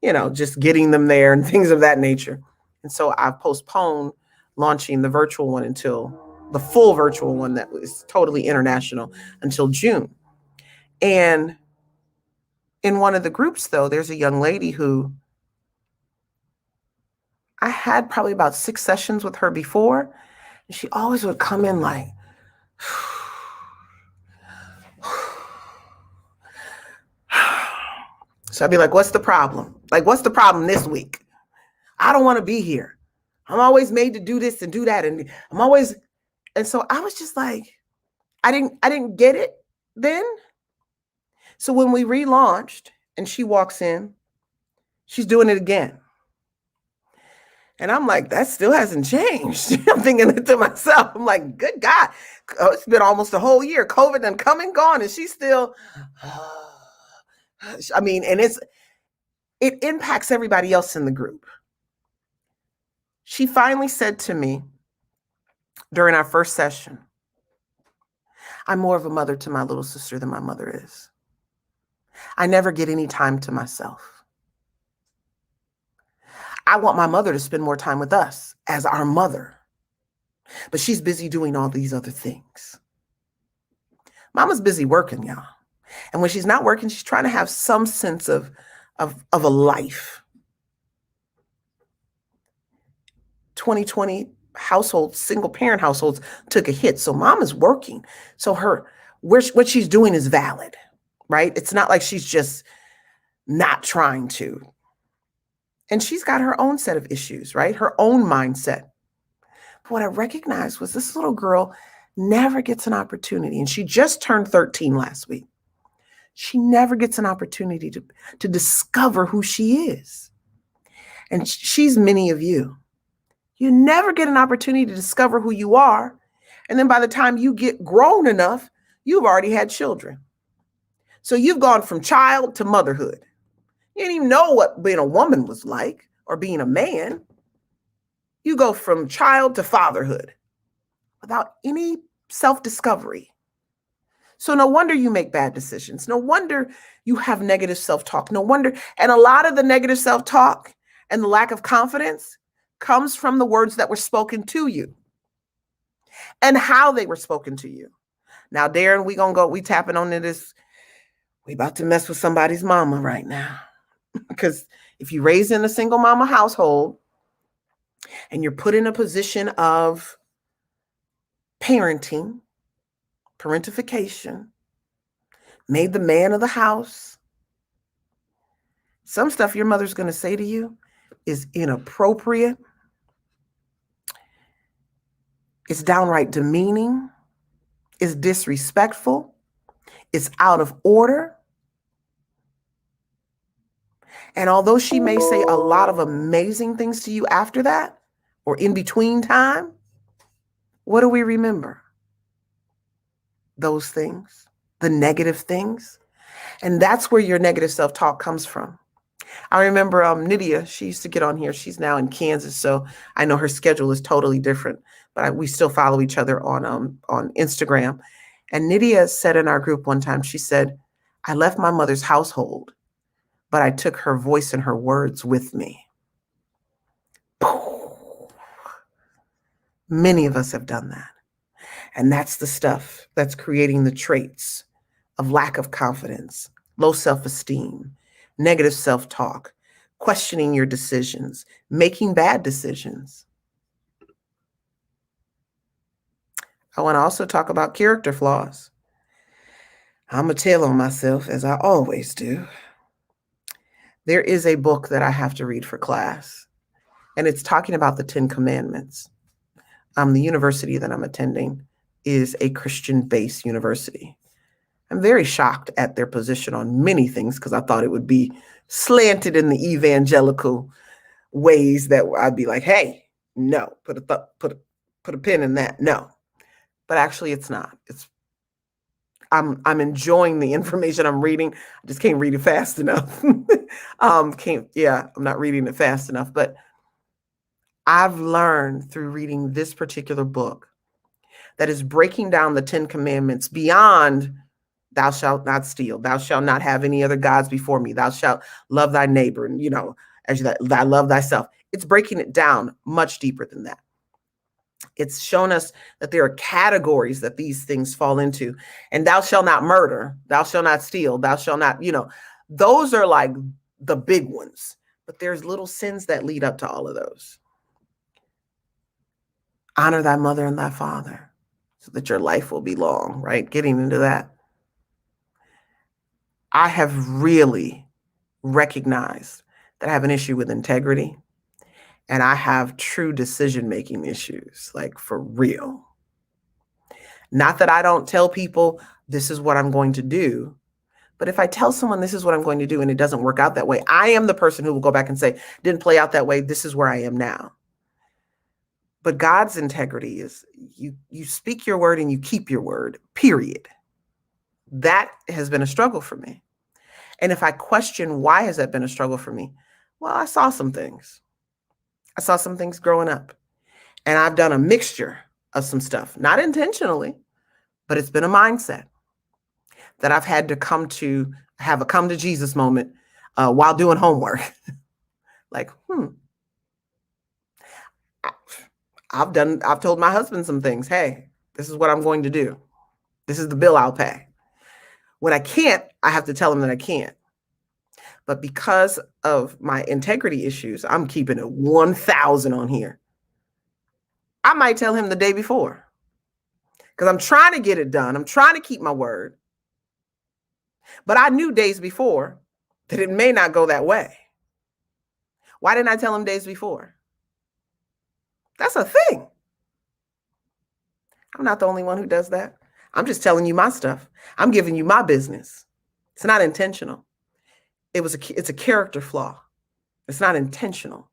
just getting them there and things of that nature. And so I've postponed launching the virtual one until the full virtual one that was totally international until June. And in one of the groups, though, there's a young lady who I had probably about 6 sessions with her before. And she always would come in like, so I'd be like, what's the problem? Like, what's the problem this week? I don't want to be here. I'm always made to do this and do that. And and so I was just like, I didn't get it then. So when we relaunched and she walks in, she's doing it again. And I'm like, that still hasn't changed. I'm thinking it to myself. I'm like, good God, it's been almost a whole year. COVID done come and gone, and she's still, and it impacts everybody else in the group. She finally said to me during our first session, I'm more of a mother to my little sister than my mother is. I never get any time to myself. I want my mother to spend more time with us as our mother, but she's busy doing all these other things. Mama's busy working, y'all. And when she's not working, she's trying to have some sense of a life. 2020 households, single parent households took a hit. So mom is working. So what she's doing is valid, right? It's not like she's just not trying to. And she's got her own set of issues, right? Her own mindset. But what I recognized was this little girl never gets an opportunity. And she just turned 13 last week. She never gets an opportunity to discover who she is. And she's many of you. You never get an opportunity to discover who you are. And then by the time you get grown enough, you've already had children. So you've gone from child to motherhood. You didn't even know what being a woman was like or being a man. You go from child to fatherhood without any self-discovery. So no wonder you make bad decisions. No wonder you have negative self-talk. No wonder. And a lot of the negative self-talk and the lack of confidence comes from the words that were spoken to you and how they were spoken to you. Now, Darren, we tapping on this. We about to mess with somebody's mama right now. Because if you raise in a single mama household and you're put in a position of parentification, made the man of the house, some stuff your mother's going to say to you is inappropriate. It's downright demeaning. It's disrespectful. It's out of order. And although she may say a lot of amazing things to you after that, or in between time, what do we remember? Those things, the negative things. And that's where your negative self-talk comes from. I remember Nydia, she used to get on here. She's now in Kansas, so I know her schedule is totally different, but we still follow each other on Instagram. And Nydia said in our group one time, she said, I left my mother's household, but I took her voice and her words with me. Many of us have done that. And that's the stuff that's creating the traits of lack of confidence, low self-esteem, negative self-talk, questioning your decisions, making bad decisions. I want to also talk about character flaws. I'm going to tell on myself, as I always do. There is a book that I have to read for class, and it's talking about the 10 Commandments. The university that I'm attending is a Christian-based university. I'm very shocked at their position on many things because I thought it would be slanted in the evangelical ways that I'd be like, hey, no, put a pin in that. No, but actually it's not. I'm enjoying the information I'm reading. I just can't read it fast enough. I'm not reading it fast enough, but I've learned through reading this particular book that is breaking down the 10 Commandments beyond thou shalt not steal, thou shalt not have any other gods before me, thou shalt love thy neighbor, and as thou love thyself. It's breaking it down much deeper than that. It's shown us that there are categories that these things fall into. And thou shalt not murder, thou shalt not steal, thou shalt not, those are like the big ones. But there's little sins that lead up to all of those. Honor thy mother and thy father so that your life will be long, right? Getting into that. I have really recognized that I have an issue with integrity. And I have true decision-making issues, like for real. Not that I don't tell people this is what I'm going to do, but if I tell someone this is what I'm going to do and it doesn't work out that way, I am the person who will go back and say, didn't play out that way. This is where I am now. But God's integrity is you speak your word and you keep your word, period. That has been a struggle for me. And if I question why has that been a struggle for me? Well, I saw some things. I saw some things growing up, and I've done a mixture of some stuff, not intentionally, but it's been a mindset that I've had to have a come to Jesus moment while doing homework. Like, I've told my husband some things. Hey, this is what I'm going to do. This is the bill I'll pay. When I can't, I have to tell him that I can't. But because of my integrity issues, I'm keeping it 1,000 on here. I might tell him the day before because I'm trying to get it done. I'm trying to keep my word. But I knew days before that it may not go that way. Why didn't I tell him days before? That's a thing. I'm not the only one who does that. I'm just telling you my stuff. I'm giving you my business. It's not intentional. It's a character flaw. It's not intentional,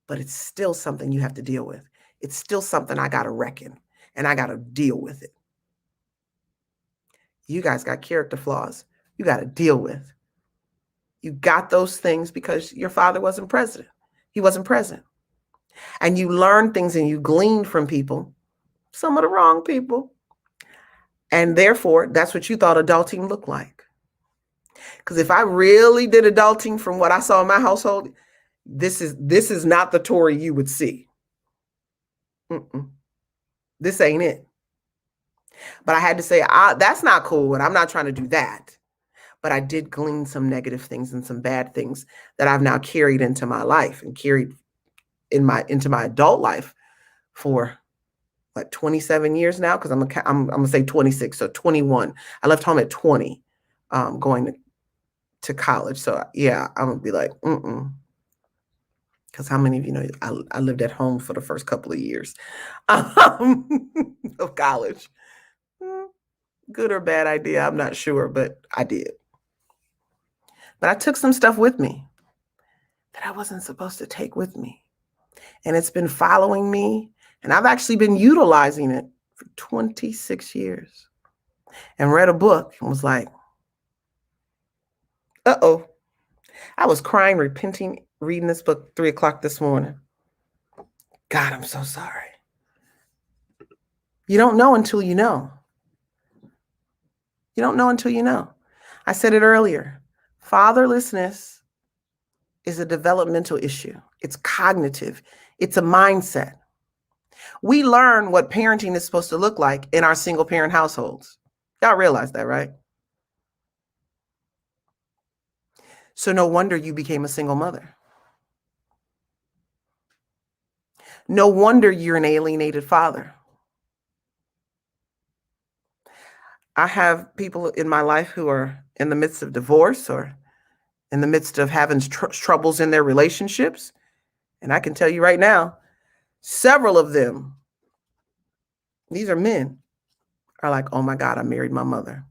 but it's still something you have to deal with. It's still something I got to reckon, and I got to deal with it. You guys got character flaws you got to deal with. You got those things because your father wasn't president. He wasn't present. And you learn things and you glean from people, some of the wrong people. And therefore, that's what you thought adulting looked like. Because if I really did adulting from what I saw in my household, this is not the Tori you would see. This ain't it. But I had to say, that's not cool, and I'm not trying to do that. But I did glean some negative things and some bad things that I've now carried into my life and carried into my adult life for like 27 years now, because I'm gonna say 26, so 21. I left home at 20, going to college. So yeah, I'm gonna be like, because how many of you know I lived at home for the first couple of years of college. Good or bad idea, I'm not sure, but I did. But I took some stuff with me that I wasn't supposed to take with me. And it's been following me. And I've actually been utilizing it for 26 years. And read a book and was like, uh-oh. I was crying, repenting, reading this book 3 o'clock this morning. God, I'm so sorry. You don't know until you know. You don't know until you know. I said it earlier. Fatherlessness is a developmental issue. It's cognitive. It's a mindset. We learn what parenting is supposed to look like in our single parent households. Y'all realize that, right? So no wonder you became a single mother. No wonder you're an alienated father. I have people in my life who are in the midst of divorce or in the midst of having troubles in their relationships. And I can tell you right now, several of them, these are men, are like, oh my God, I married my mother.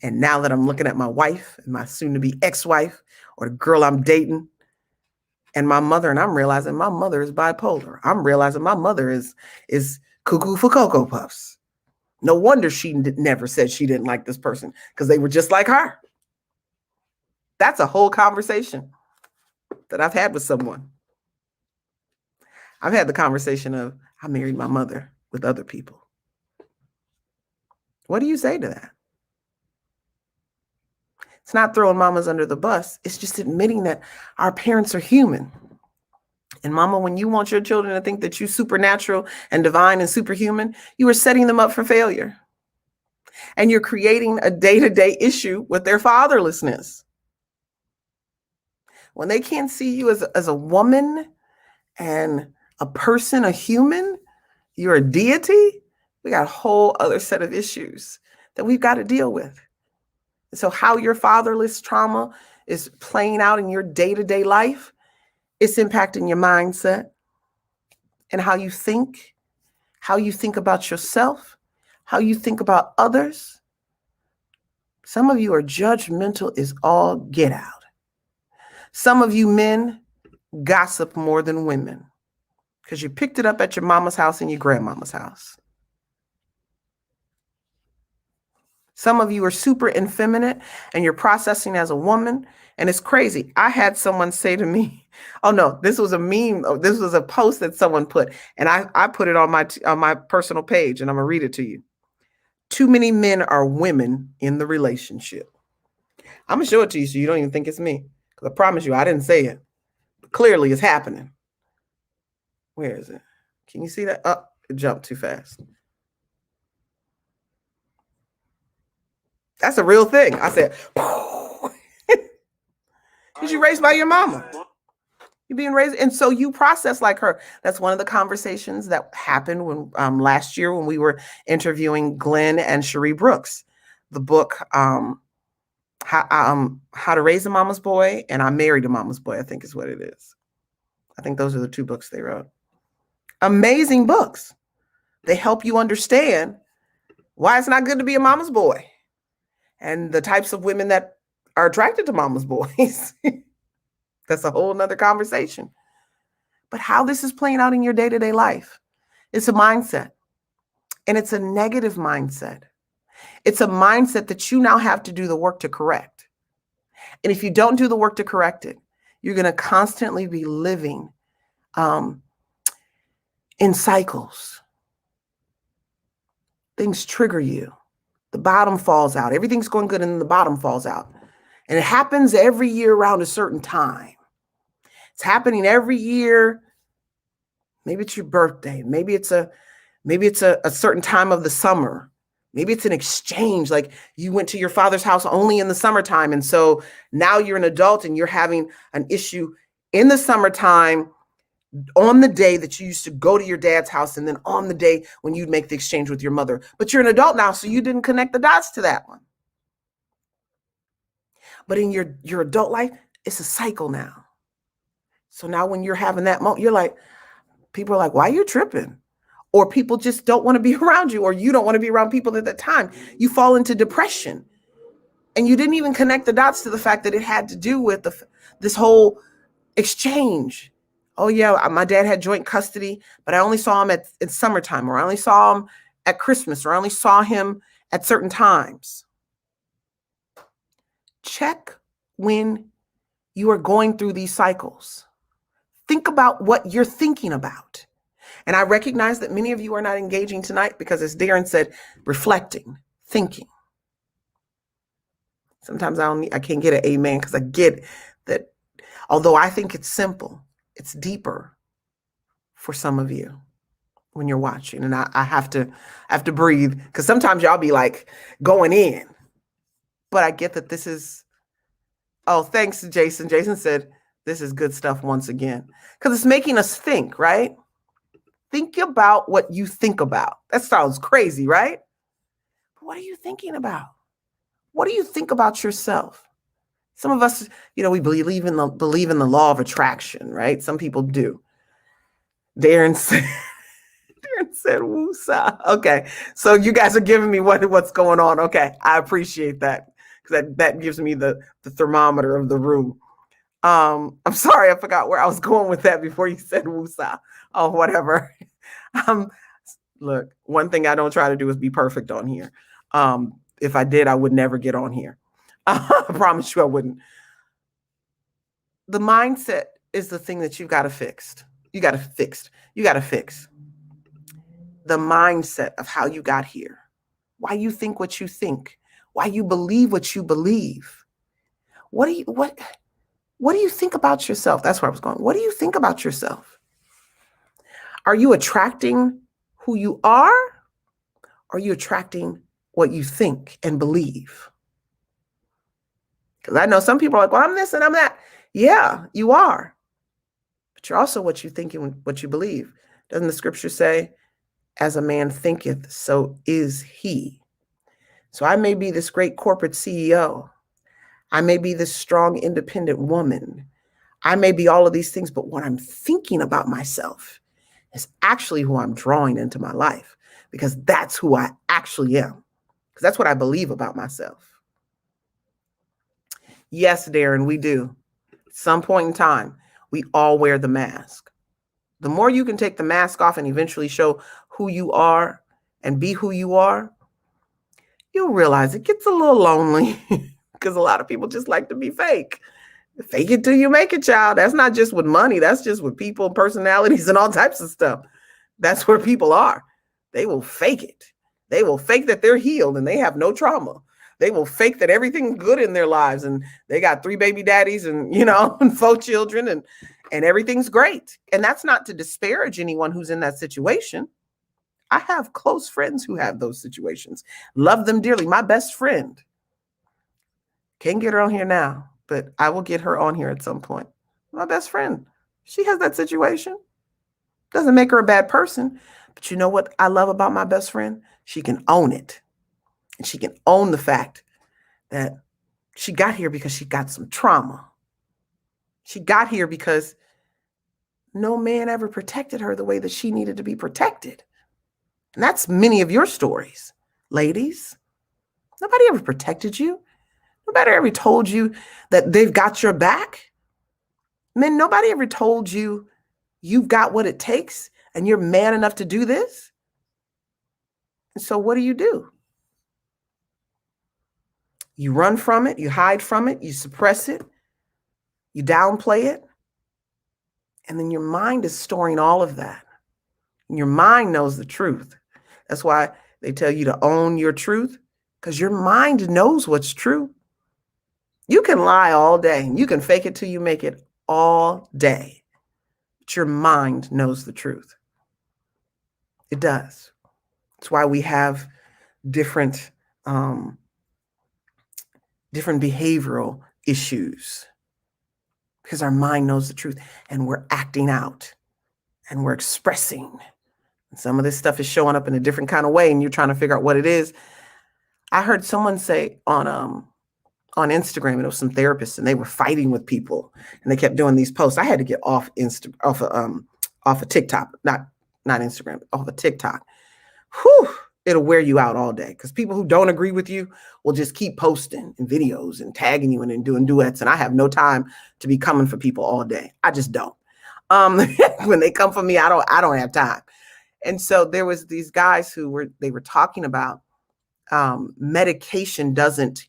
And now that I'm looking at my wife and my soon-to-be ex-wife or the girl I'm dating and my mother, and I'm realizing my mother is bipolar. I'm realizing my mother is cuckoo for Cocoa Puffs. No wonder she never said she didn't like this person, because they were just like her. That's a whole conversation that I've had with someone. I've had the conversation of, I married my mother with other people. What do you say to that? It's not throwing mamas under the bus. It's just admitting that our parents are human. And mama, when you want your children to think that you're supernatural and divine and superhuman, you are setting them up for failure. And you're creating a day-to-day issue with their fatherlessness. When they can't see you as a woman and a person, a human, you're a deity, we got a whole other set of issues that we've got to deal with. So how your fatherless trauma is playing out in your day-to-day life, it's impacting your mindset and how you think about yourself, how you think about others. Some of you are judgmental as all get out. Some of you men gossip more than women because you picked it up at your mama's house and your grandmama's house. Some of you are super effeminate and you're processing as a woman, and it's crazy. I had someone say to me, oh no, this was a meme. Oh, this was a post that someone put, and I put it on my personal page, and I'm gonna read it to you. Too many men are women in the relationship. I'm gonna show it to you so you don't even think it's me, because I promise you I didn't say it. But clearly it's happening. Where is it? Can you see that? Oh, it jumped too fast. That's a real thing. I said, because you raised by your mama. You're being raised. And so you process like her. That's one of the conversations that happened when last year when we were interviewing Glenn and Cherie Brooks. The book, How to Raise a Mama's Boy and I Married a Mama's Boy, I think is what it is. I think those are the two books they wrote. Amazing books. They help you understand why it's not good to be a mama's boy and the types of women that are attracted to mama's boys. That's a whole nother conversation. But how this is playing out in your day-to-day life, it's a mindset. And it's a negative mindset. It's a mindset that you now have to do the work to correct. And if you don't do the work to correct it, you're going to constantly be living in cycles. Things trigger you. The bottom falls out. Everything's going good and then the bottom falls out. And it happens every year around a certain time. It's happening every year. Maybe it's your birthday. Maybe it's a certain time of the summer. Maybe it's an exchange, like you went to your father's house only in the summertime. And so now you're an adult and you're having an issue in the summertime on the day that you used to go to your dad's house and then on the day when you'd make the exchange with your mother. But you're an adult now, so you didn't connect the dots to that one. But in your adult life, it's a cycle now. So now when you're having that moment, you're like, people are like, why are you tripping? Or people just don't want to be around you, or you don't want to be around people at that time. You fall into depression. And you didn't even connect the dots to the fact that it had to do with this whole exchange. Oh yeah, my dad had joint custody, but I only saw him at summertime, or I only saw him at Christmas, or I only saw him at certain times. Check when you are going through these cycles. Think about what you're thinking about. And I recognize that many of you are not engaging tonight because, as Darren said, reflecting, thinking. Sometimes I can't get an amen because I get that although I think it's simple, it's deeper for some of you when you're watching. And I have to breathe because sometimes y'all be like going in. But I get that this is, oh, thanks to Jason. Jason said, this is good stuff once again. Because it's making us think, right? Think about what you think about. That sounds crazy, right? But what are you thinking about? What do you think about yourself? Some of us, we believe in the law of attraction, right? Some people do. Darren said, woosah. Okay, so you guys are giving me what's going on. Okay, I appreciate that because that gives me the thermometer of the room. I'm sorry, I forgot where I was going with that before you said woosah. Oh, whatever. Look, one thing I don't try to do is be perfect on here. If I did, I would never get on here. I promise you I wouldn't. The mindset is the thing that you've got to fix. You got to fix the mindset of how you got here, why you think what you think, why you believe what you believe. What do you think about yourself? That's where I was going. What do you think about yourself? Are you attracting who you are? Or are you attracting what you think and believe? Because I know some people are like, well, I'm this and I'm that. Yeah, you are. But you're also what you think and what you believe. Doesn't the scripture say, as a man thinketh, so is he? So I may be this great corporate CEO. I may be this strong, independent woman. I may be all of these things, but what I'm thinking about myself is actually who I'm drawing into my life, because that's who I actually am. Because that's what I believe about myself. Yes, Darren, we do. At some point in time, we all wear the mask. The more you can take the mask off and eventually show who you are and be who you are, you'll realize it gets a little lonely because a lot of people just like to be fake. Fake it till you make it, child. That's not just with money. That's just with people, personalities, and all types of stuff. That's where people are. They will fake it. They will fake that they're healed and they have no trauma. They will fake that everything's good in their lives and they got 3 baby daddies and, and 4 children and everything's great. And that's not to disparage anyone who's in that situation. I have close friends who have those situations. Love them dearly. My best friend Can't get her on here now, but I will get her on here at some point. My best friend, she has that situation. Doesn't make her a bad person. But you know what I love about my best friend? She can own it. And she can own the fact that she got here because she got some trauma. She got here because no man ever protected her the way that she needed to be protected. And that's many of your stories, ladies. Nobody ever protected you. Nobody ever told you that they've got your back. Men, nobody ever told you you've got what it takes and you're man enough to do this. And so what do? You run from it, you hide from it, you suppress it, you downplay it. And then your mind is storing all of that. And your mind knows the truth. That's why they tell you to own your truth, because your mind knows what's true. You can lie all day. You can fake it till you make it all day. But your mind knows the truth. It does. That's why we have different behavioral issues, because our mind knows the truth and we're acting out and we're expressing. And some of this stuff is showing up in a different kind of way and you're trying to figure out what it is. I heard someone say on Instagram, and it was some therapists, and they were fighting with people and they kept doing these posts. I had to get off of TikTok, not Instagram, off of TikTok. Whew, it'll wear you out all day, because people who don't agree with you will just keep posting and videos and tagging you and doing duets. And I have no time to be coming for people all day. I just don't. When they come for me, I don't have time. And so there was these guys who were talking about medication doesn't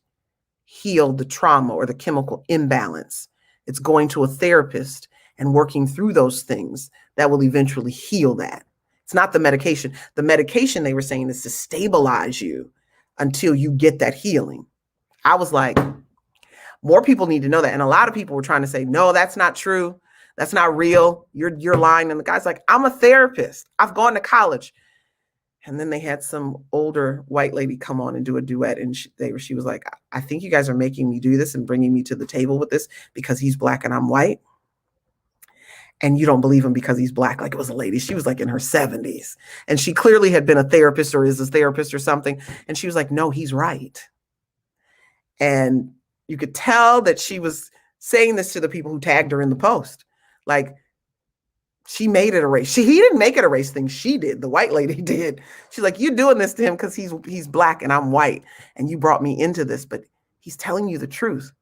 heal the trauma or the chemical imbalance. It's going to a therapist and working through those things that will eventually heal that. It's not the medication. The medication, they were saying, is to stabilize you until you get that healing. I was like, more people need to know that. And a lot of people were trying to say, no, that's not true. That's not real. You're lying. And the guy's like, I'm a therapist. I've gone to college. And then they had some older white lady come on and do a duet. And she was like, I think you guys are making me do this and bringing me to the table with this because he's Black and I'm white. And you don't believe him because he's Black. Like, it was a lady. She was like in her 70s. And she clearly had been a therapist or is a therapist or something. And she was like, no, he's right. And you could tell that she was saying this to the people who tagged her in the post. Like, she made it a race. He didn't make it a race thing. She did. The white lady did. She's like, you're doing this to him because he's Black and I'm white. And you brought me into this. But he's telling you the truth.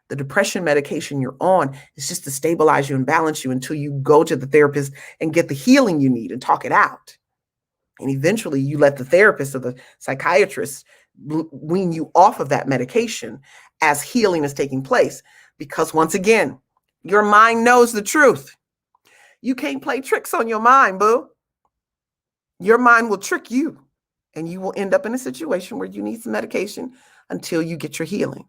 The depression medication you're on is just to stabilize you and balance you until you go to the therapist and get the healing you need and talk it out. And eventually you let the therapist or the psychiatrist wean you off of that medication as healing is taking place. Because once again, your mind knows the truth. You can't play tricks on your mind, boo. Your mind will trick you and you will end up in a situation where you need some medication until you get your healing.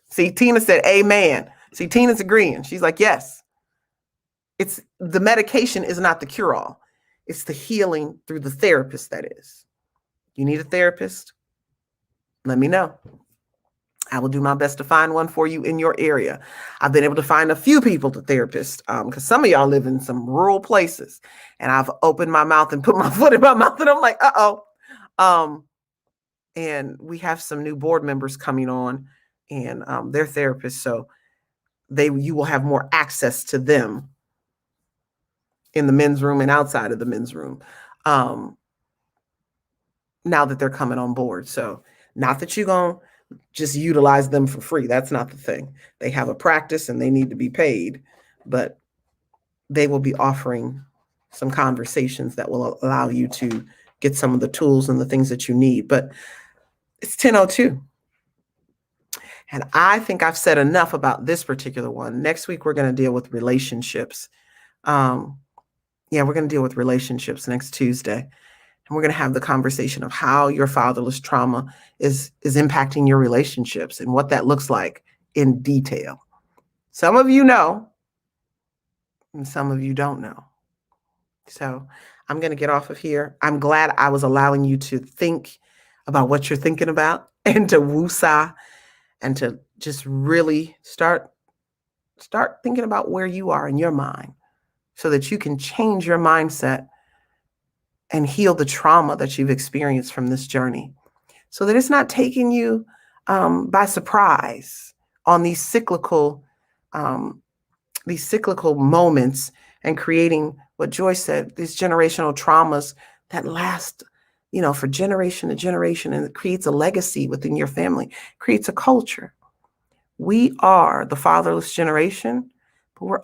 See, Tina said, amen. See, Tina's agreeing. She's like, yes. It's the medication is not the cure-all. It's the healing through the therapist that is. You need a therapist? Let me know. I will do my best to find one for you in your area. I've been able to find a few people to therapists because some of y'all live in some rural places. And I've opened my mouth and put my foot in my mouth and I'm like, uh-oh. And we have some new board members coming on and they're therapists. So you will have more access to them in the men's room and outside of the men's room now that they're coming on board. So not that you're going to just utilize them for free. That's not the thing. They have a practice and they need to be paid, but they will be offering some conversations that will allow you to get some of the tools and the things that you need. But it's 10:02. And I think I've said enough about this particular one. Next week, we're going to deal with relationships. We're going to deal with relationships next Tuesday. And we're going to have the conversation of how your fatherless trauma is impacting your relationships and what that looks like in detail. Some of you know, and some of you don't know. So I'm going to get off of here. I'm glad I was allowing you to think about what you're thinking about and to woosah and to just really start thinking about where you are in your mind so that you can change your mindset and heal the trauma that you've experienced from this journey, so that it's not taking you by surprise on um, these cyclical moments, and creating what Joy said, these generational traumas that last, for generation to generation, and it creates a legacy within your family, creates a culture. We are the fatherless generation, but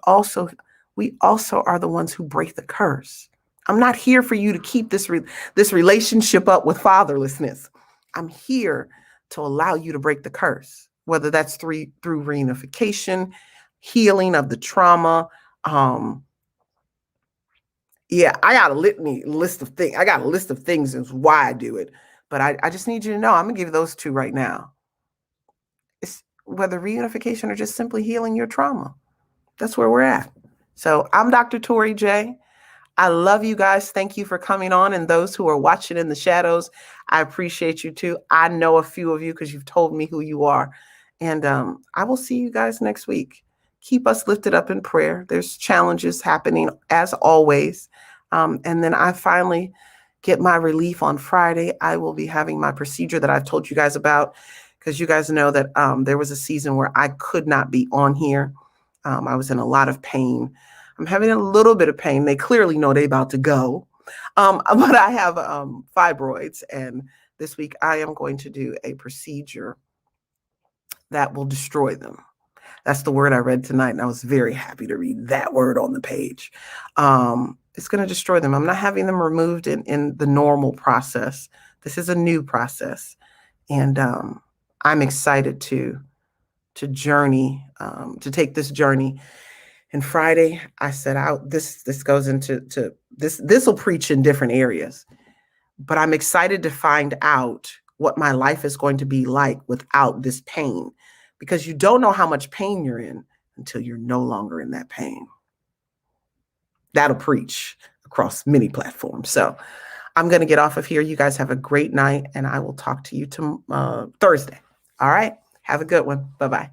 we also are the ones who break the curse. I'm not here for you to keep this relationship up with fatherlessness. I'm here to allow you to break the curse, whether that's through reunification, healing of the trauma. Yeah, I got a list of things. I got a list of things as why I do it, but I just need you to know I'm gonna give you those two right now. It's whether reunification or just simply healing your trauma. That's where we're at. So I'm Dr. Tori J. I love you guys. Thank you for coming on. And those who are watching in the shadows, I appreciate you too. I know a few of you because you've told me who you are. And I will see you guys next week. Keep us lifted up in prayer. There's challenges happening as always. And then I finally get my relief on Friday. I will be having my procedure that I've told you guys about, because you guys know that there was a season where I could not be on here. I was in a lot of pain. I'm having a little bit of pain. They clearly know they're about to go. But I have fibroids, and this week I am going to do a procedure that will destroy them. That's the word I read tonight, and I was very happy to read that word on the page. It's going to destroy them. I'm not having them removed in the normal process. This is a new process, and I'm excited to journey, to take this journey. And Friday, I set out, this goes into this will preach in different areas, but I'm excited to find out what my life is going to be like without this pain, because you don't know how much pain you're in until you're no longer in that pain. That'll preach across many platforms. So I'm going to get off of here. You guys have a great night, and I will talk to you Thursday. All right. Have a good one. Bye-bye.